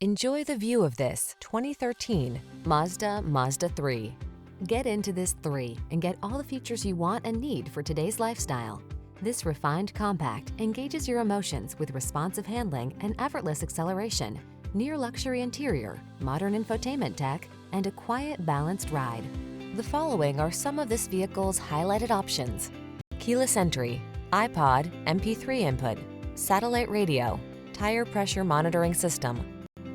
Enjoy the view of this 2013 Mazda 3. Get into this 3 and get all the features you want and need for today's lifestyle. This refined compact engages your emotions with responsive handling and effortless acceleration, near luxury interior, modern infotainment tech, and a quiet, balanced ride. The following are some of this vehicle's highlighted options: keyless entry, iPod, MP3 input, satellite radio, tire pressure monitoring system,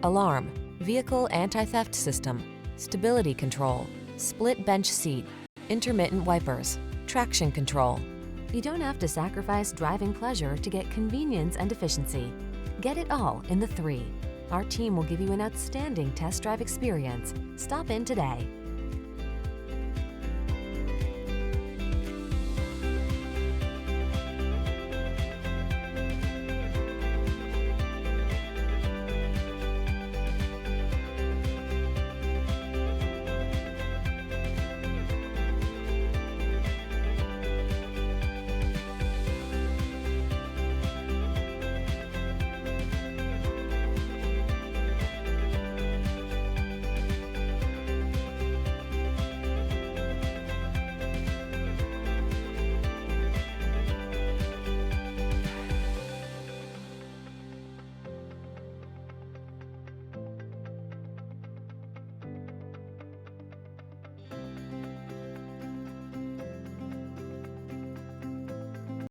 alarm, vehicle anti-theft system, stability control, split bench seat, intermittent wipers, traction control. You don't have to sacrifice driving pleasure to get convenience and efficiency. Get it all in the 3. Our team will give you an outstanding test drive experience. Stop in today.